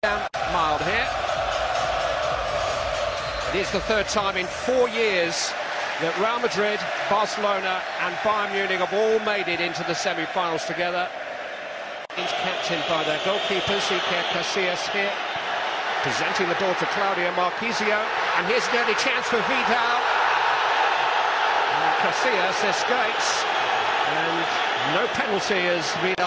Mild here. It is the third time in 4 years that Real Madrid, Barcelona and Bayern Munich have all made it into the semi-finals together. He's captained by their goalkeepers, Iker Casillas here, presenting the ball to Claudio Marchisio, and here's an early chance for Vidal. And Casillas escapes, and no penalty as Vidal.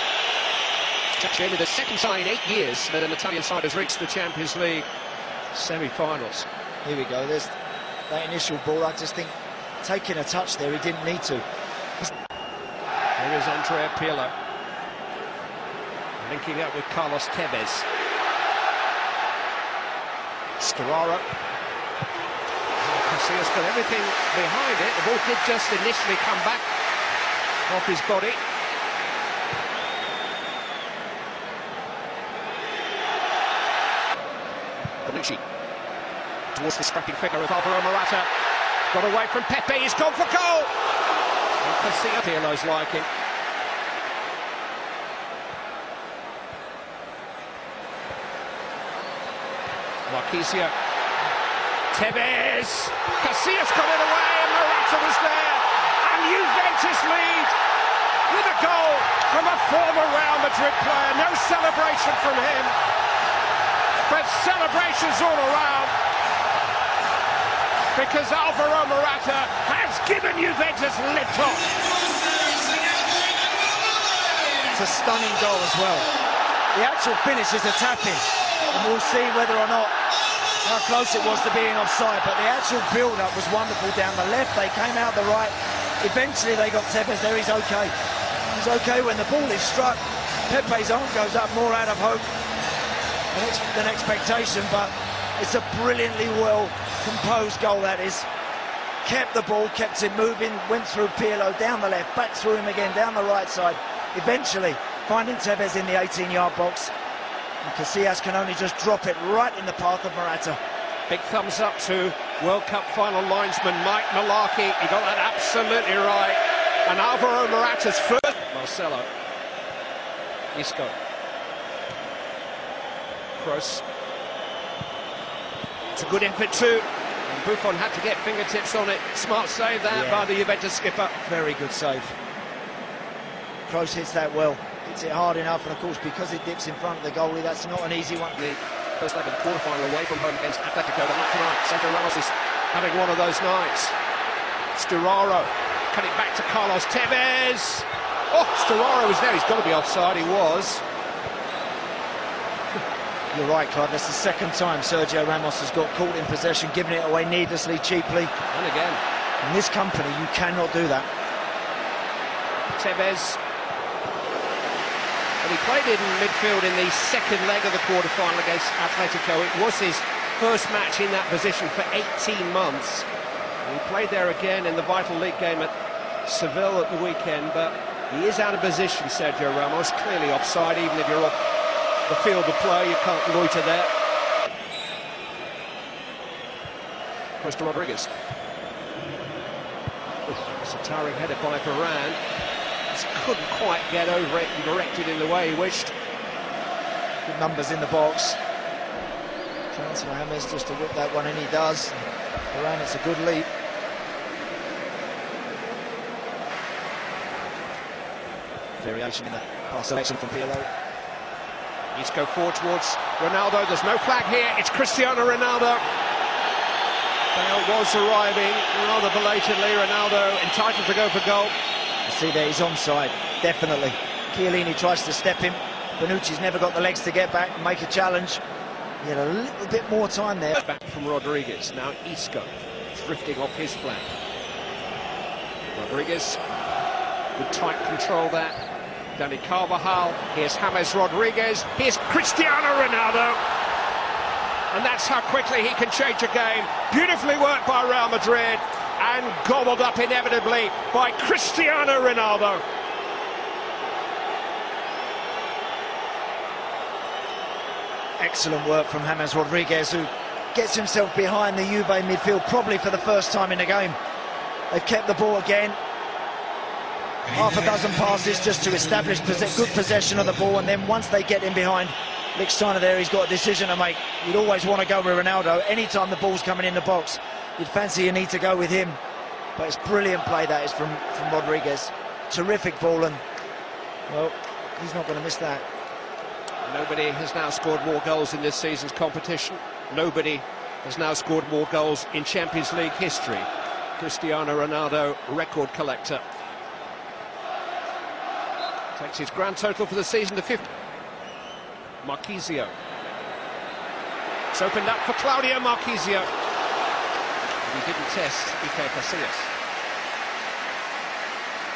It's actually the second time in 8 years that an Italian side has reached the Champions League semi-finals. Here we go, there's that initial ball. I just think taking a touch there, he didn't need to. Here is Andrea Pirlo, linking up with Carlos Tevez. Sturaro. Casillas got everything behind it. The ball did just initially come back off his body. Bonucci towards the scrappy figure of Alvaro Morata. Got away from Pepe, he's gone for goal! And Casillas, Pirlo's liking. Marchisio. Tevez! Casillas got it away and Morata was there! And Juventus lead with a goal from a former Real Madrid player. No celebration from him, but celebrations all around, because Alvaro Morata has given Juventus lift off. It's a stunning goal as well. The actual finish is a tap-in, and we'll see whether or not how close it was to being offside, but the actual build-up was wonderful down the left. They came out the right. Eventually they got Tevez there. He's okay. He's okay when the ball is struck. Pepe's arm goes up more out of hope than expectation, but it's a brilliantly well composed goal, that is. Kept the ball, kept him moving, went through Pirlo, down the left, back through him again, down the right side, eventually finding Tevez in the 18-yard box, and Casillas can only just drop it right in the path of Morata. Big thumbs up to World Cup final linesman Mike Malarkey. He got that absolutely right. And Alvaro Morata's first. Marcelo. Isco. Kroos. It's a good effort too. And Buffon had to get fingertips on it. Smart save that by the Juventus skipper. Very good save. Kroos hits that well. Hits it hard enough, and of course because it dips in front of the goalie, that's not an easy one. The first leg of the quarterfinal away from home against Atletico, but not tonight. Sergio Ramos is having one of those nights. Sturaro cut it back to Carlos Tevez. Oh, Sturaro was there. He's got to be offside. He was. You're right, Clive. That's the second time Sergio Ramos has got caught in possession, giving it away needlessly, cheaply. And again. In this company, you cannot do that. Tevez. Well, he played in midfield in the second leg of the quarter-final against Atletico. It was his first match in that position for 18 months. And he played there again in the vital league game at Seville at the weekend, but he is out of position, Sergio Ramos. Clearly offside, even if you're off the field of play, you can't loiter there. Close to Rodriguez. It's a towering header by Varane. Just couldn't quite get over it and direct it in the way he wished. Good numbers in the box. Chance for James just to whip that one in, he does. Varane, it's a good leap. Variation in the pass selection from Pirlo. Isco forward towards Ronaldo. There's no flag here. It's Cristiano Ronaldo. Bale was arriving rather belatedly. Ronaldo entitled to go for goal. You see there, he's onside, definitely. Chiellini tries to step him. Bonucci's never got the legs to get back and make a challenge. He had a little bit more time there. Back from Rodriguez. Now Isco drifting off his flank. Rodriguez with tight control there. Dani Carvajal, here's James Rodriguez, here's Cristiano Ronaldo. And that's how quickly he can change a game. Beautifully worked by Real Madrid and gobbled up inevitably by Cristiano Ronaldo. Excellent work from James Rodriguez, who gets himself behind the Juve midfield probably for the first time in the game. They've kept the ball again. Half a dozen passes just to establish good possession of the ball, and then once they get in behind, Lichtsteiner there, he's got a decision to make. You'd always want to go with Ronaldo. Anytime the ball's coming in the box, you'd fancy you need to go with him. But it's brilliant play that is from Rodriguez. Terrific ball, and, well, he's not going to miss that. Nobody has now scored more goals in this season's competition. Nobody has now scored more goals in Champions League history. Cristiano Ronaldo, record collector. Takes his grand total for the season to 50. Marchisio. It's opened up for Claudio Marchisio. He didn't test Iker Casillas.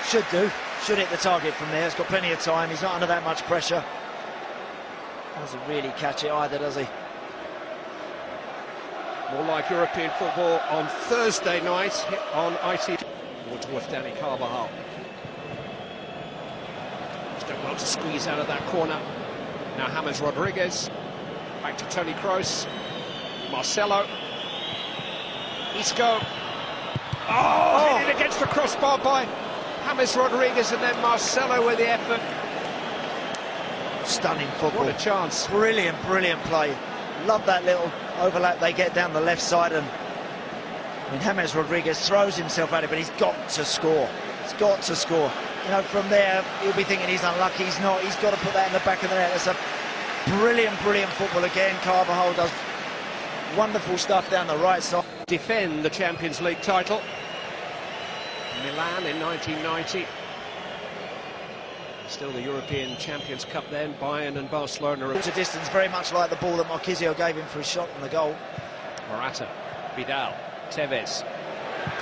Should do. Should hit the target from there. He's got plenty of time. He's not under that much pressure. Doesn't really catch it either, does he? More like European football on Thursday night on IT. More towards Dani Carvajal. He's done well to squeeze out of that corner. Now James Rodriguez. Back to Toni Kroos. Marcelo. Isco. Oh! Hit it against the crossbar by James Rodriguez, and then Marcelo with the effort. Stunning football. What a chance. Brilliant play. Love that little overlap they get down the left side, and I mean, James Rodriguez throws himself at it, but he's got to score. He's got to score. You know, from there, he'll be thinking he's unlucky. He's not. He's got to put that in the back of the net. That's a brilliant football again. Carvajal does wonderful stuff down the right side. Defend the Champions League title. Milan in 1990. Still the European Champions Cup then. Bayern and Barcelona. It's a distance very much like the ball that Marchisio gave him for his shot on the goal. Morata, Vidal, Tevez.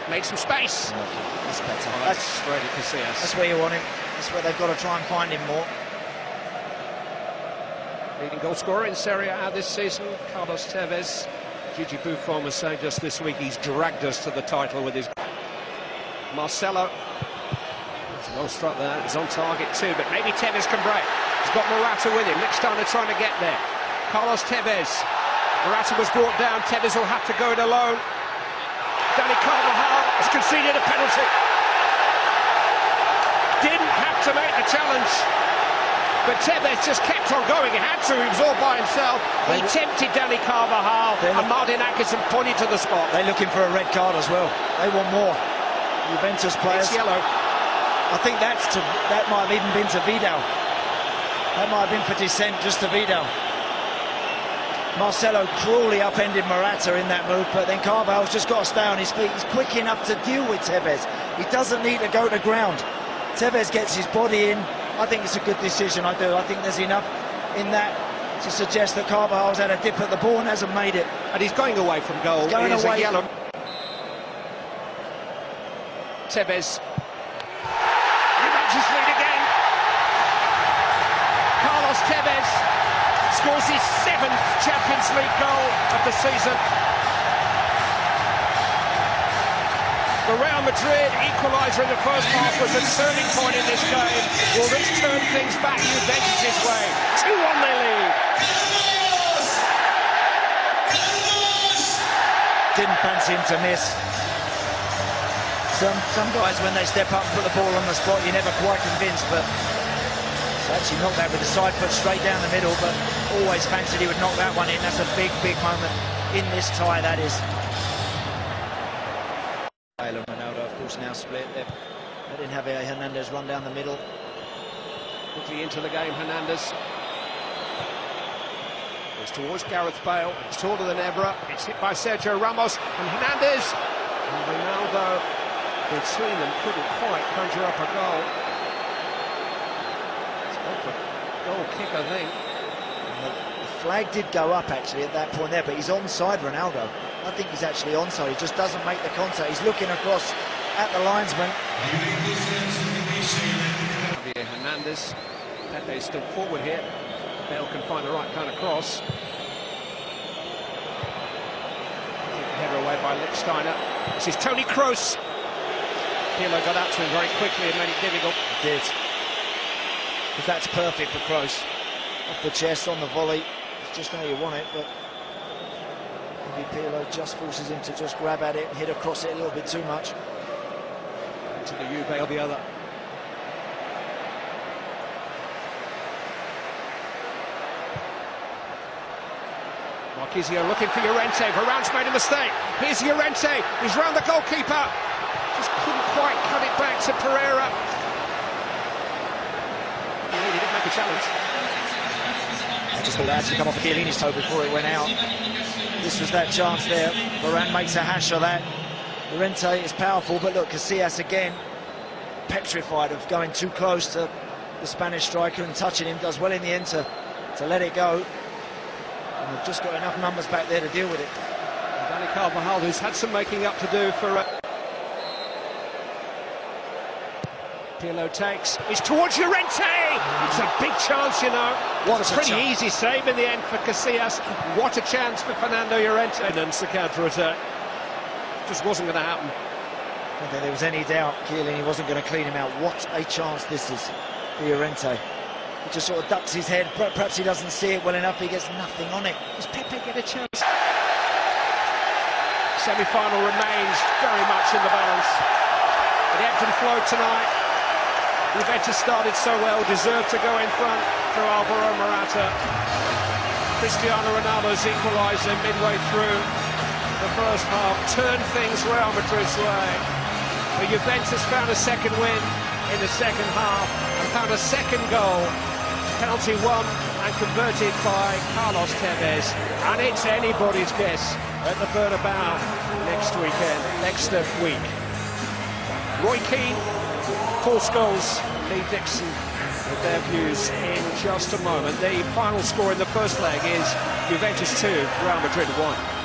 Made some space. That's better. Oh, that's straight at Casillas. That's where you want him. That's where they've got to try and find him more. Leading goal scorer in Serie A this season, Carlos Tevez. Gigi Buffon was saying just this week he's dragged us to the title with his... Marcelo. It's well struck there. He's on target too, but maybe Tevez can break. He's got Morata with him. Lichtsteiner trying to get there. Carlos Tevez. Morata was brought down. Tevez will have to go it alone. Dani Carvajal has conceded a penalty. Didn't have to make the challenge, but Tevez just kept on going. He had to. He was all by himself. He tempted Dani Carvajal, and Martin Atkinson pointed to the spot. They're looking for a red card as well. They want more. Juventus players. It's yellow. I think that might have even been to Vidal. That might have been for dissent, just to Vidal. Marcelo cruelly upended Morata in that move, but then Carvalho's just got to stay on his feet. He's quick enough to deal with Tevez. He doesn't need to go to ground. Tevez gets his body in. I think it's a good decision, I do. I think there's enough in that to suggest that Carvalho's had a dip at the ball and hasn't made it. And he's going away from goal. He's going away. Yellow. Tevez. Juventus lead again. Carlos Tevez scores his 7th Champions League goal of the season. The Real Madrid equaliser in the first half was a turning point in this game. Will this turn things back Juventus' way? 2-1 they lead. Didn't fancy him to miss. Some guys, when they step up and put the ball on the spot, you're never quite convinced, but he's actually knocked that with the side foot straight down the middle, but always fancied he would knock that one in. That's a big moment in this tie, that is. Bale and Ronaldo, of course, now split. They didn't have Hernandez run down the middle. Quickly into the game, Hernandez. It's towards Gareth Bale. It's taller than Evra. It's hit by Sergio Ramos and Hernandez. And Ronaldo, between them, couldn't quite conjure up a goal. It's gone for goal kick, I think. The flag did go up actually at that point there, but he's onside, Ronaldo. I think he's actually onside. He just doesn't make the contact. He's looking across at the linesman. Javier Hernandez. Pepe is still forward here. Bale can find the right kind of cross. Header away by Lichtsteiner. This is Toni Kroos. Pirlo got out to him very quickly and made it difficult. He did. Because that's perfect for Kroos. Off the chest, on the volley. It's just how you want it, but maybe Pirlo just forces him to just grab at it and hit across it a little bit too much. To the Juve or the other. Marquisio looking for Llorente. Varane's made a mistake. Here's Llorente. He's round the goalkeeper. Just couldn't quite cut it back to Pereira. He didn't make a challenge. I just thought that actually come off Chiellini's toe before it went out. This was that chance there. Varane makes a hash of that. Llorente is powerful, but look, Casillas again petrified of going too close to the Spanish striker and touching him. Does well in the end to let it go. And they've just got enough numbers back there to deal with it. Dani Carvajal, who's had some making up to do for... Pirlo takes, it's towards Llorente! It's a big chance, you know. What a pretty easy save in the end for Casillas. What a chance for Fernando Llorente. And then the counter-attack. Just wasn't going to happen. I don't think there was any doubt Chiellini wasn't going to clean him out. What a chance this is for Llorente. He just sort of ducks his head. Perhaps he doesn't see it well enough. He gets nothing on it. Does Pepe get a chance? Semi-final remains very much in the balance. It ebbed and flowed tonight. Juventus started so well, deserved to go in front through Alvaro Morata. Cristiano Ronaldo's equaliser midway through the first half turned things Real Madrid's way. But Juventus found a second win in the second half and found a second goal. Penalty won and converted by Carlos Tevez. And it's anybody's guess at the Bernabeu next week. Roy Keane, Paul Scholes, Lee Dixon with their views in just a moment. The final score in the first leg is Juventus 2, Real Madrid 1.